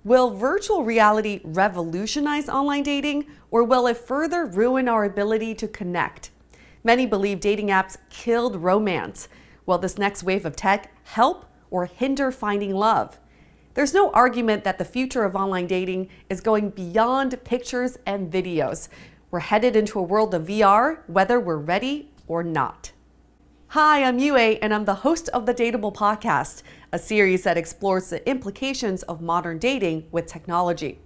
Will virtual reality revolutionize online dating, or will it further ruin our ability to connect? Many believe dating apps killed romance. Will this next wave of tech help or hinder finding love? There's no argument that the future of online dating is going beyond pictures and videos. We're headed into a world of VR, whether we're ready or not. Hi, I'm Yue, and I'm the host of the Dateable Podcast, a series that explores the implications of modern dating with technology.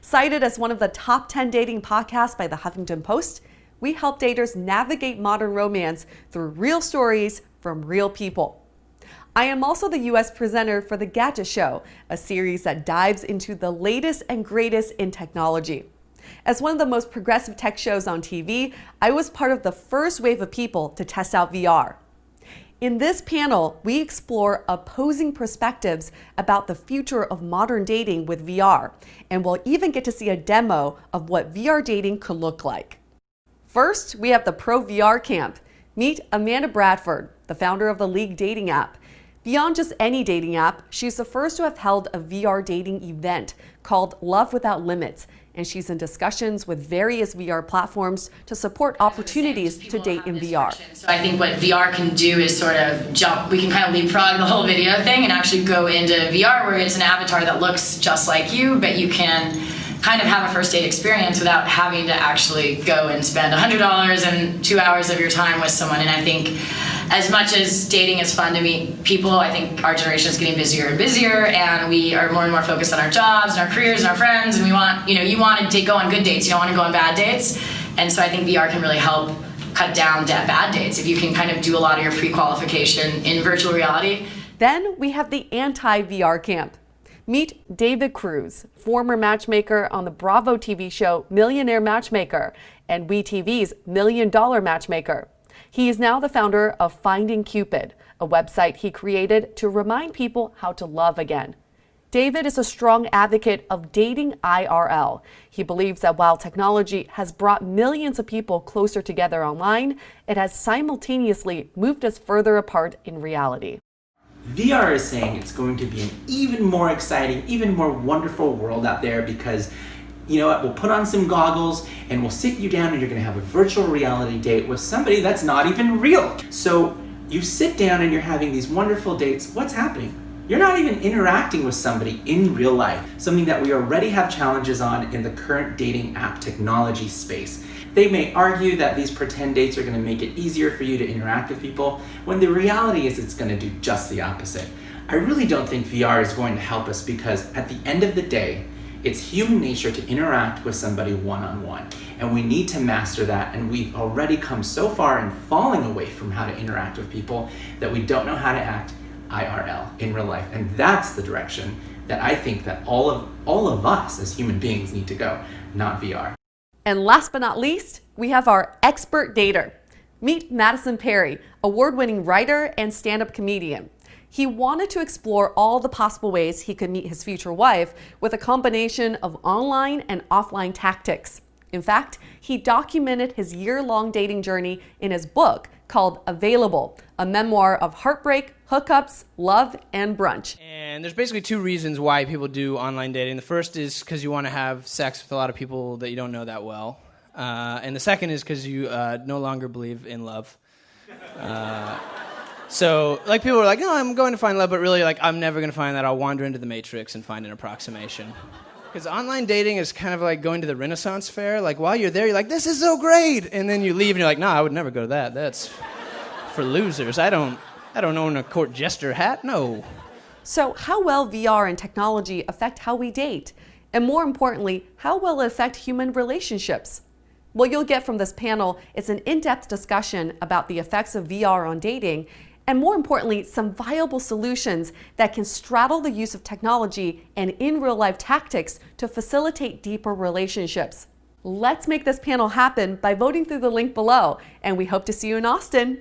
Cited as one of the top 10 dating podcasts by the Huffington Post, we help daters navigate modern romance through real stories from real people. I am also the US presenter for The Gadget Show, a series that dives into the latest and greatest in technology. As one of the most progressive tech shows on TV, I was part of the first wave of people to test out VR. In this panel, we explore opposing perspectives about the future of modern dating with VR, and we'll even get to see a demo of what VR dating could look like. First, we have the Pro VR camp. Meet Amanda Bradford, the founder of the League dating app. Beyond just any dating app, she's the first to have held a VR dating event called Love Without Limits, and she's in discussions with various VR platforms to support opportunities to date in VR. So I think what VR can do is sort of we can kind of leapfrog the whole video thing and actually go into VR where it's an avatar that looks just like you, but you can kind of have a first date experience without having to actually go and spend $100 and 2 hours of your time with someone. And I think as much as dating is fun to meet people, I think our generation is getting busier and busier, and we are more and more focused on our jobs and our careers and our friends, and we want, you want to go on good dates, you don't want to go on bad dates. And so I think VR can really help cut down bad dates if you can kind of do a lot of your pre-qualification in virtual reality. Then we have the anti-VR camp. Meet David Cruz, former matchmaker on the Bravo TV show Millionaire Matchmaker and WeTV's $1 Million Matchmaker. He is now the founder of Finding Cupid, a website he created to remind people how to love again. David is a strong advocate of dating IRL. He believes that while technology has brought millions of people closer together online, it has simultaneously moved us further apart in reality. VR is saying it's going to be an even more exciting, even more wonderful world out there because, you know what, we'll put on some goggles and we'll sit you down and you're going to have a virtual reality date with somebody that's not even real. So you sit down and you're having these wonderful dates. What's happening? You're not even interacting with somebody in real life, something that we already have challenges on in the current dating app technology space. They may argue that these pretend dates are going to make it easier for you to interact with people, when the reality is it's going to do just the opposite. I really don't think VR is going to help us because at the end of the day, it's human nature to interact with somebody one-on-one, and we need to master that, and we've already come so far in falling away from how to interact with people that we don't know how to act IRL, in real life, and that's the direction that I think that all of us as human beings need to go, not VR. And last but not least, we have our expert dater. Meet Madison Perry, award-winning writer and stand-up comedian. He wanted to explore all the possible ways he could meet his future wife with a combination of online and offline tactics. In fact, he documented his year-long dating journey in his book called Available, a memoir of heartbreak, hookups, love, and brunch. And there's basically two reasons why people do online dating. The first is because you want to have sex with a lot of people that you don't know that well. And the second is because you no longer believe in love. So, like, people are like, no, I'm going to find love, but really, like, I'm never going to find that. I'll wander into the Matrix and find an approximation. Because online dating is kind of like going to the Renaissance fair. Like, while you're there, you're like, this is so great! And then you leave and you're like, no, I would never go to that. That's for losers. I don't own a court jester hat, no. So how will VR and technology affect how we date? And more importantly, how will it affect human relationships? What you'll get from this panel is an in-depth discussion about the effects of VR on dating, and more importantly, some viable solutions that can straddle the use of technology and in real-life tactics to facilitate deeper relationships. Let's make this panel happen by voting through the link below, and we hope to see you in Austin.